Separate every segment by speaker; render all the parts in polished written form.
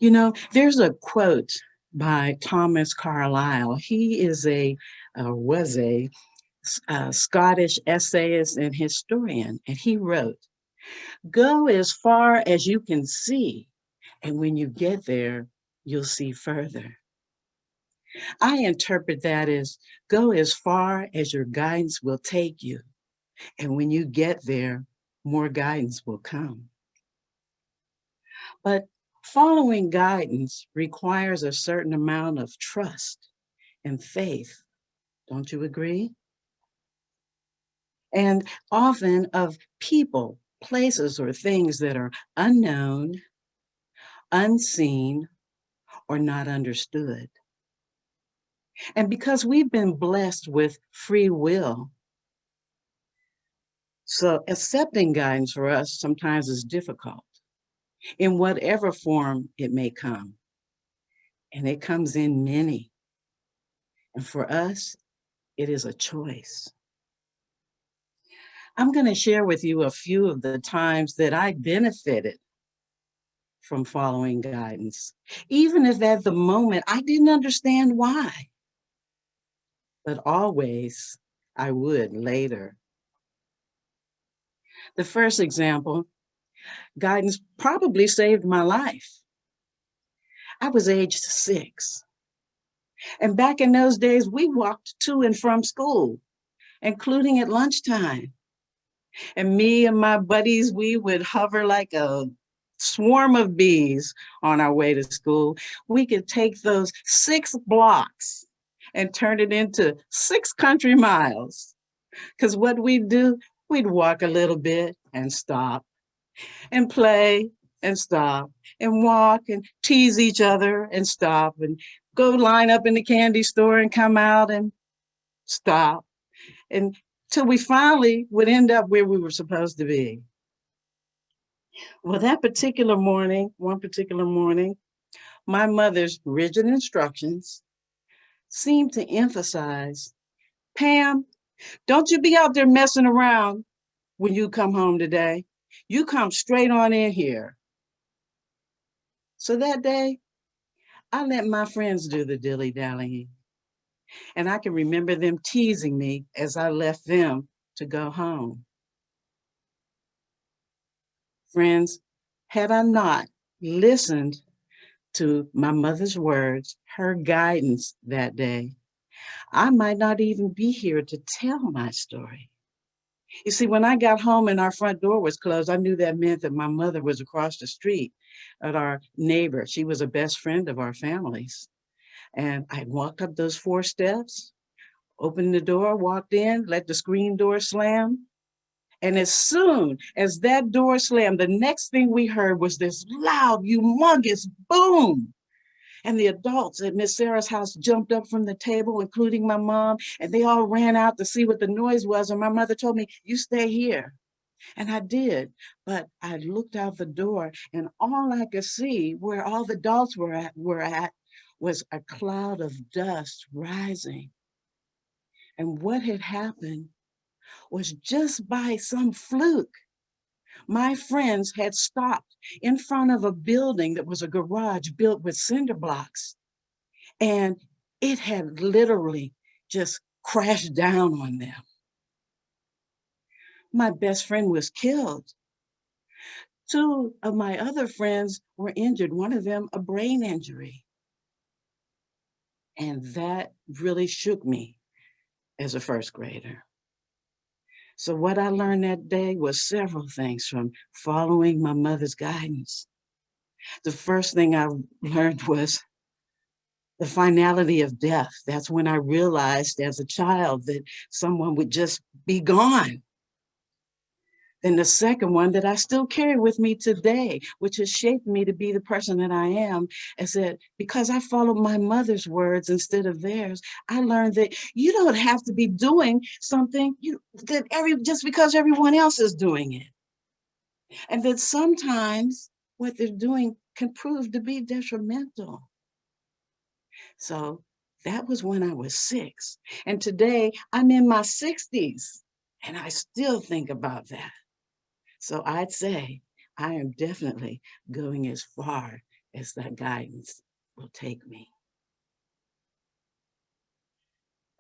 Speaker 1: You know, there's a quote by Thomas Carlyle. He is was a Scottish essayist and historian, and he wrote, "Go as far as you can see, and when you get there, you'll see further." I interpret that as go as far as your guidance will take you, and when you get there, more guidance will come. But following guidance requires a certain amount of trust and faith. Don't you agree? And often of people, places, or things that are unknown, unseen, or not understood. And because we've been blessed with free will, so accepting guidance for us sometimes is difficult in whatever form it may come. And it comes in many. And for us, it is a choice. I'm going to share with you a few of the times that I benefited from following guidance, even if at the moment I didn't understand why. But always I would later. The first example, guidance probably saved my life. I was aged 6. And back in those days, we walked to and from school, including at lunchtime. And me and my buddies, we would hover like a swarm of bees on our way to school. We could take those 6 blocks and turn it into 6 country miles. Because what we'd do, we'd walk a little bit and stop and play and stop and walk and tease each other and stop and go line up in the candy store and come out and stop. And till we finally would end up where we were supposed to be. Well, that particular morning, one particular morning, my mother's rigid instructions seemed to emphasize, Pam, don't you be out there messing around when you come home today. You come straight on in here. So that day, I let my friends do the dilly-dallying. And I can remember them teasing me as I left them to go home. Friends, had I not listened to my mother's words, her guidance that day, I might not even be here to tell my story. You see, when I got home and our front door was closed, I knew that meant that my mother was across the street at our neighbor. She was a best friend of our family's. And I walked up those 4 steps, opened the door, walked in, let the screen door slam. And as soon as that door slammed, the next thing we heard was this loud, humongous boom. And the adults at Miss Sarah's house jumped up from the table, including my mom, and they all ran out to see what the noise was. And my mother told me, you stay here. And I did, but I looked out the door and all I could see where all the adults were at was a cloud of dust rising. And what had happened was just by some fluke, my friends had stopped in front of a building that was a garage built with cinder blocks. And it had literally just crashed down on them. My best friend was killed. 2 of my other friends were injured, one of them a brain injury. And that really shook me as a first grader. So what I learned that day was several things from following my mother's guidance. The first thing I learned was the finality of death. That's when I realized as a child that someone would just be gone. And the second one that I still carry with me today, which has shaped me to be the person that I am, is that because I followed my mother's words instead of theirs, I learned that you don't have to be doing something just because everyone else is doing it. And that sometimes what they're doing can prove to be detrimental. So that was when I was 6. And today I'm in my 60s and I still think about that. So I'd say I am definitely going as far as that guidance will take me.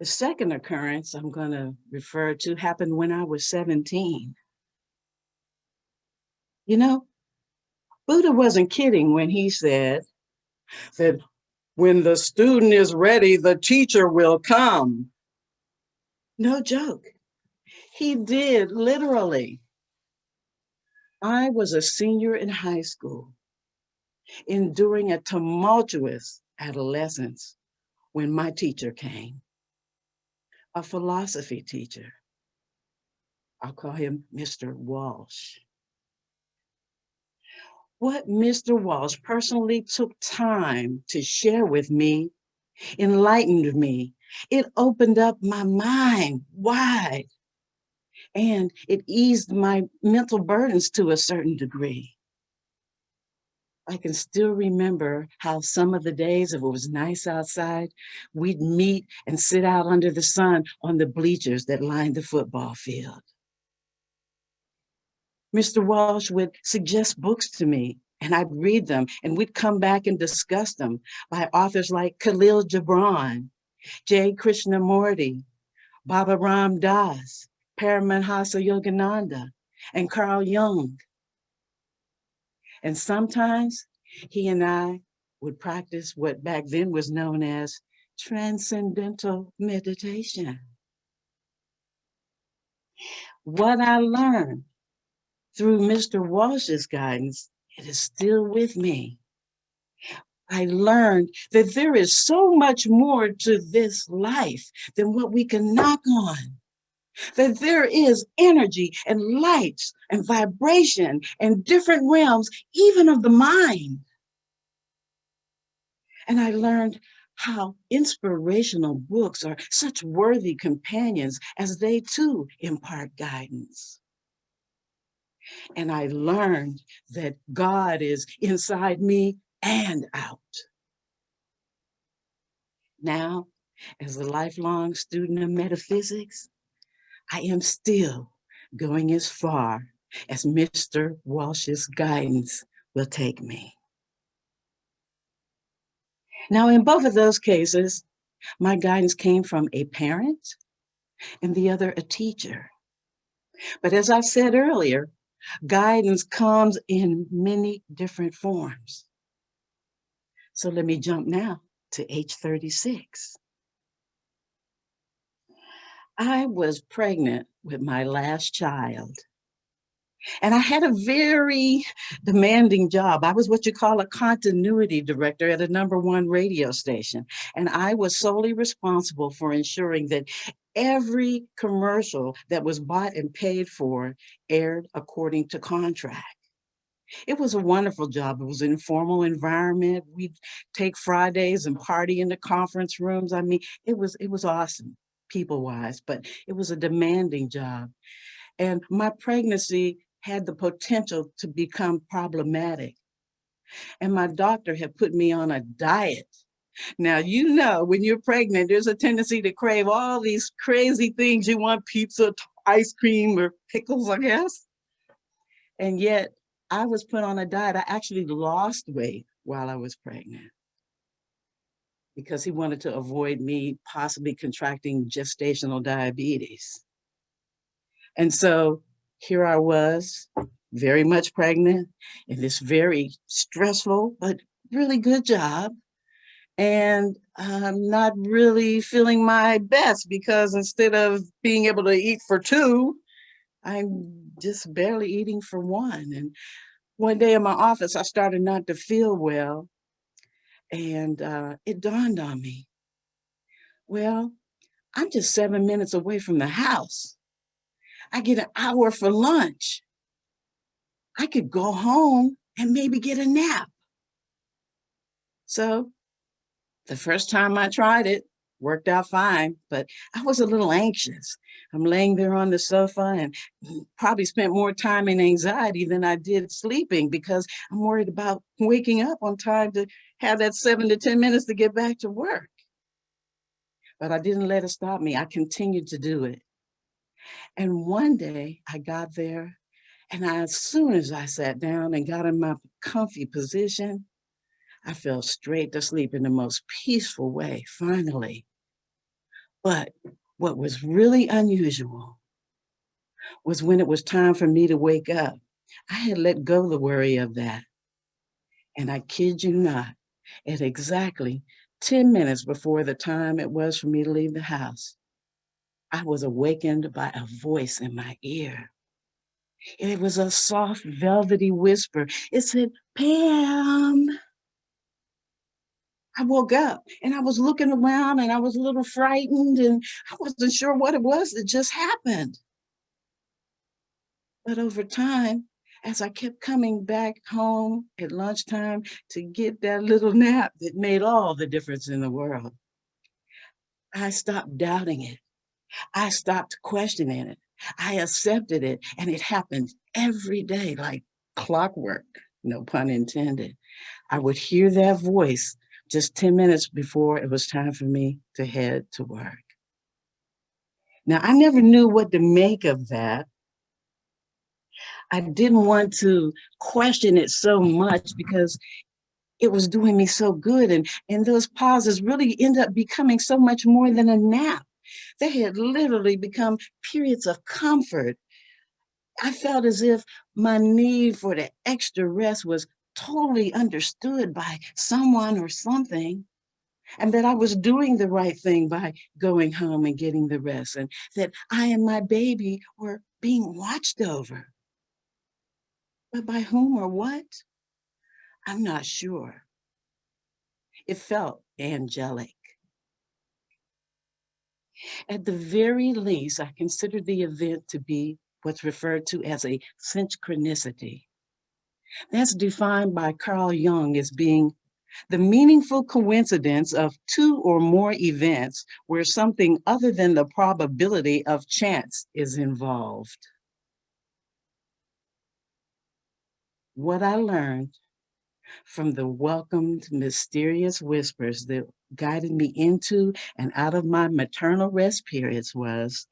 Speaker 1: The second occurrence I'm going to refer to happened when I was 17. You know, Buddha wasn't kidding when he said that when the student is ready, the teacher will come. No joke. He did, literally. I was a senior in high school, enduring a tumultuous adolescence when my teacher came, a philosophy teacher. I'll call him Mr. Walsh. What Mr. Walsh personally took time to share with me enlightened me. It opened up my mind wide, and it eased my mental burdens to a certain degree. I can still remember how some of the days, if it was nice outside, we'd meet and sit out under the sun on the bleachers that lined the football field. Mr. Walsh would suggest books to me, and I'd read them, and we'd come back and discuss them by authors like Khalil Gibran, J. Krishnamurti, Baba Ram Das, Paramahansa Yogananda, and Carl Jung. And sometimes he and I would practice what back then was known as transcendental meditation. What I learned through Mr. Walsh's guidance, it is still with me. I learned that there is so much more to this life than what we can knock on. That there is energy and lights and vibration and different realms, even of the mind. And I learned how inspirational books are such worthy companions as they too impart guidance. And I learned that God is inside me and out. Now, as a lifelong student of metaphysics, I am still going as far as Mr. Walsh's guidance will take me. Now, in both of those cases, my guidance came from a parent and the other a teacher. But as I said earlier, guidance comes in many different forms. So let me jump now to age 36. I was pregnant with my last child. And I had a very demanding job. I was what you call a continuity director at a #1 radio station. And I was solely responsible for ensuring that every commercial that was bought and paid for aired according to contract. It was a wonderful job. It was an informal environment. We'd take Fridays and party in the conference rooms. I mean, it was awesome, people-wise, but it was a demanding job. And my pregnancy had the potential to become problematic. And my doctor had put me on a diet. Now, you know, when you're pregnant, there's a tendency to crave all these crazy things. You want pizza, ice cream, or pickles, I guess. And yet I was put on a diet. I actually lost weight while I was pregnant because he wanted to avoid me possibly contracting gestational diabetes. And so here I was, very much pregnant in this very stressful, but really good job. And I'm not really feeling my best because instead of being able to eat for two, I'm just barely eating for one. And one day in my office, I started not to feel well. And it dawned on me, well, I'm just 7 minutes away from the house. I get an hour for lunch. I could go home and maybe get a nap. So the first time I tried it, worked out fine, but I was a little anxious. I'm laying there on the sofa and probably spent more time in anxiety than I did sleeping because I'm worried about waking up on time to have that 7 to 10 minutes to get back to work. But I didn't let it stop me. I continued to do it. And one day I got there, and as soon as I sat down and got in my comfy position, I fell straight to sleep in the most peaceful way, finally. But what was really unusual was when it was time for me to wake up. I had let go the worry of that. And I kid you not, at exactly 10 minutes before the time it was for me to leave the house, I was awakened by a voice in my ear. It was a soft, velvety whisper. It said, Pam. I woke up and I was looking around and I was a little frightened and I wasn't sure what it was that just happened. But over time, as I kept coming back home at lunchtime to get that little nap that made all the difference in the world, I stopped doubting it. I stopped questioning it. I accepted it, and it happened every day like clockwork, no pun intended. I would hear that voice just 10 minutes before it was time for me to head to work. Now, I never knew what to make of that. I didn't want to question it so much because it was doing me so good. And those pauses really end up becoming so much more than a nap. They had literally become periods of comfort. I felt as if my need for the extra rest was totally understood by someone or something, and that I was doing the right thing by going home and getting the rest, and that I and my baby were being watched over. But by whom or what? I'm not sure. It felt angelic. At the very least, I consider the event to be what's referred to as a synchronicity. That's defined by Carl Jung as being the meaningful coincidence of two or more events where something other than the probability of chance is involved. What I learned from the welcomed, mysterious whispers that guided me into and out of my maternal rest periods was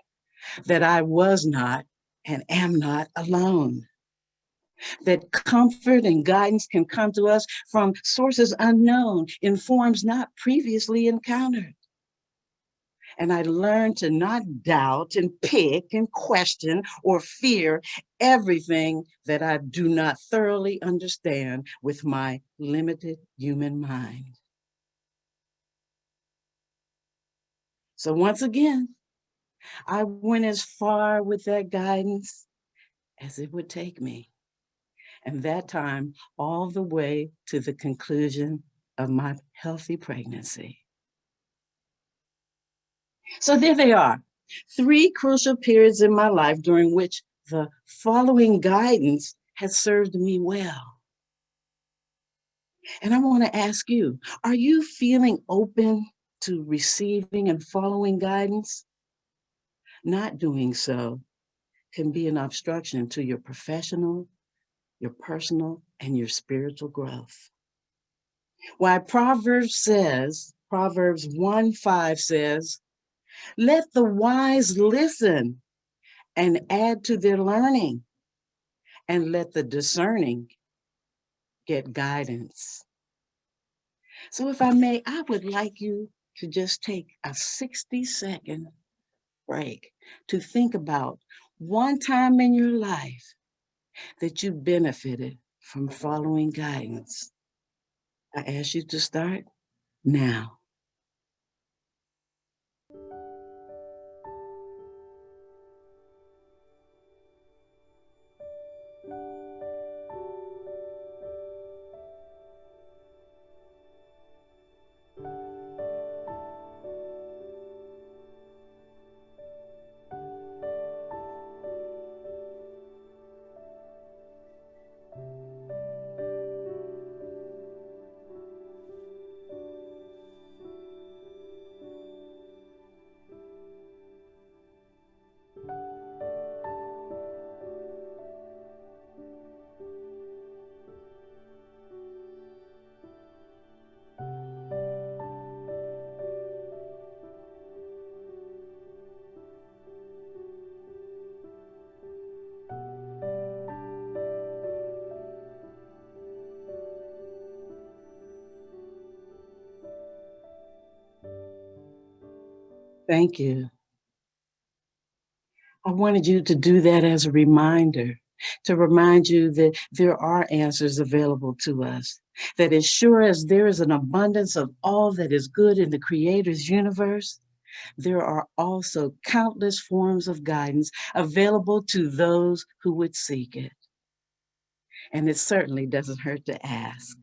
Speaker 1: that I was not and am not alone. That comfort and guidance can come to us from sources unknown in forms not previously encountered. And I learned to not doubt and pick and question or fear everything that I do not thoroughly understand with my limited human mind. So once again, I went as far with that guidance as it would take me. And that time, all the way to the conclusion of my healthy pregnancy. So there they are, three crucial periods in my life during which the following guidance has served me well. And I want to ask you, are you feeling open to receiving and following guidance? Not doing so can be an obstruction to your professional, your personal, and your spiritual growth. Why Proverbs 1:5 says, let the wise listen and add to their learning, and let the discerning get guidance. So if I may, I would like you to just take a 60-second break to think about one time in your life that you benefited from following guidance. I ask you to start now. Thank you. I wanted you to do that as a reminder, to remind you that there are answers available to us, that as sure as there is an abundance of all that is good in the Creator's universe, there are also countless forms of guidance available to those who would seek it. And it certainly doesn't hurt to ask.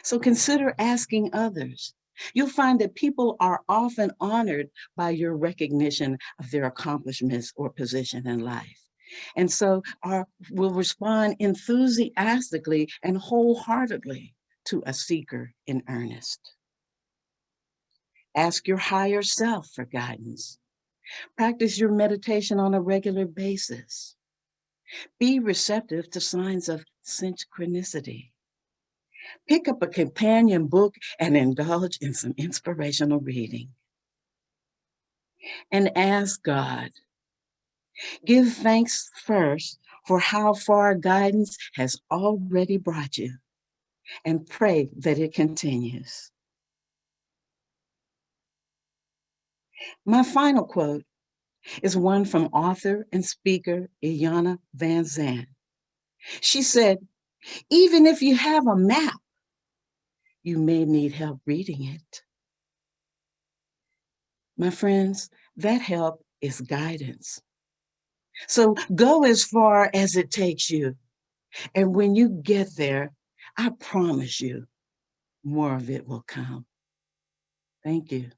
Speaker 1: So consider asking others. You'll find that people are often honored by your recognition of their accomplishments or position in life. And so will respond enthusiastically and wholeheartedly to a seeker in earnest. Ask your higher self for guidance. Practice your meditation on a regular basis. Be receptive to signs of synchronicity. Pick up a companion book and indulge in some inspirational reading. And ask God. Give thanks first for how far guidance has already brought you, and pray that it continues. My final quote is one from author and speaker Iyanla Vanzant. She said, "Even if you have a map, you may need help reading it." My friends, that help is guidance. So go as far as it takes you. And when you get there, I promise you, more of it will come. Thank you.